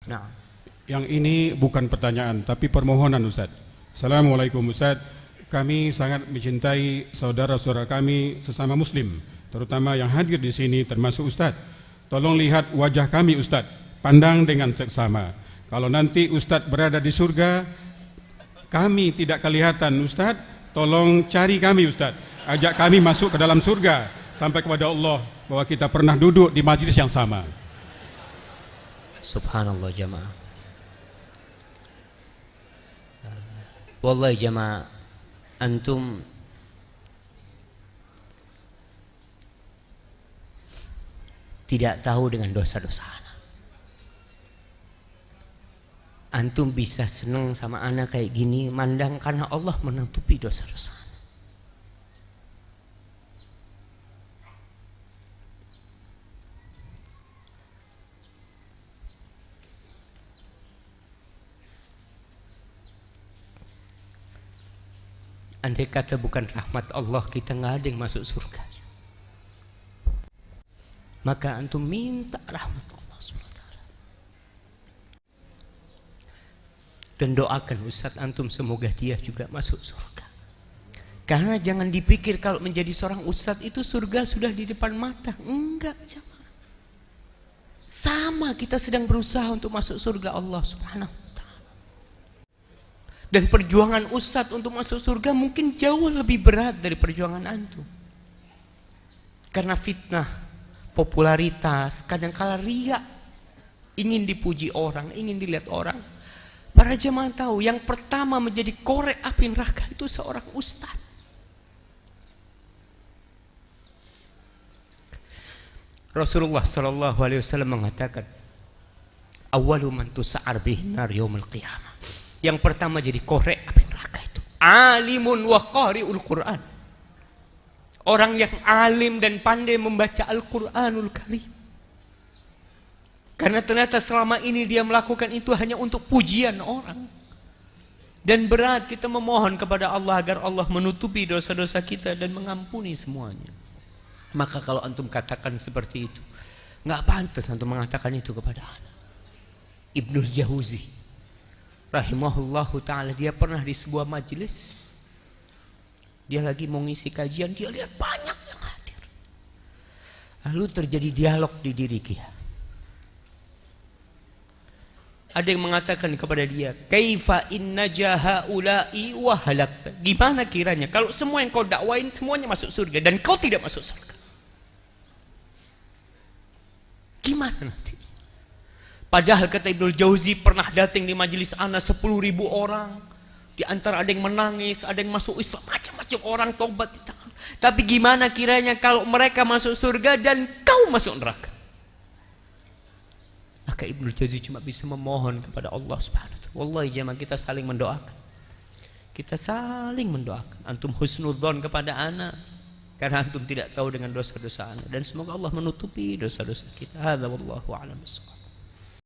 Nah. Yang ini bukan pertanyaan tapi permohonan Ustaz. Assalamualaikum Ustaz. Kami sangat mencintai saudara-saudara kami sesama muslim, terutama yang hadir di sini termasuk Ustaz. Tolong lihat wajah kami Ustaz, pandang dengan seksama. Kalau nanti Ustaz berada di surga, kami tidak kelihatan Ustaz, tolong cari kami Ustaz, ajak kami masuk ke dalam surga sampai kepada Allah bahwa kita pernah duduk di majlis yang sama. Subhanallah jamaah. Wallahi jamaah, antum tidak tahu dengan dosa-dosa anak. Antum bisa senang sama anak kayak gini, mandang karena Allah menutupi dosa-dosa anak. Andai kata bukan rahmat Allah, kita nggak ada yang masuk surga. Maka antum minta rahmat Allah SWT. Dan doakan Ustaz antum semoga dia juga masuk surga. Karena jangan dipikir kalau menjadi seorang Ustaz itu surga sudah di depan mata. Enggak jemaah. Sama kita sedang berusaha untuk masuk surga Allah Subhanahu wa ta'ala. Dan perjuangan Ustaz untuk masuk surga mungkin jauh lebih berat dari perjuangan antum. Karena fitnah, popularitas, kadangkala riya, ingin dipuji orang, ingin dilihat orang. Para jemaah tahu yang pertama menjadi korek api neraka itu seorang ustaz. Rasulullah sallallahu alaihi wasallam mengatakan, "Awwalu man tus'ar bihin nar yaumil qiyamah." Yang pertama jadi korek api neraka itu alimun wa qari'ul Qur'an. Orang yang alim dan pandai membaca Al-Qur'anul Karim. Karena ternyata selama ini dia melakukan itu hanya untuk pujian orang. Dan berat kita memohon kepada Allah agar Allah menutupi dosa-dosa kita dan mengampuni semuanya. Maka kalau antum katakan seperti itu, nggak pantas antum mengatakan itu kepada anak. Ibnul Jauzi rahimahullahu ta'ala, dia pernah di sebuah majelis, dia lagi mau ngisi kajian, dia lihat banyak yang hadir. Lalu terjadi dialog di diri dia. Ada yang mengatakan kepada dia, kaifa inna jahaula'i wa halak. Gimana kiranya kalau semua yang kau dakwain semuanya masuk surga dan kau tidak masuk surga? Gimana nanti? Padahal kata Ibnul Jauzi pernah datang di majelis ana 10.000 orang. Di antara ada yang menangis, ada yang masuk Islam, macam-macam orang tobat di tangan. Tapi gimana kiranya kalau mereka masuk surga dan kau masuk neraka? Maka Ibnul Jauzi cuma bisa memohon kepada Allah Subhanahu wa ta'ala. Wallahi jemaah, kita saling mendoakan. Kita saling mendoakan. Antum husnudzon kepada anak karena antum tidak tahu dengan dosa-dosa anak, dan semoga Allah menutupi dosa-dosa kita. Hadza wallahu a'lam bissawab.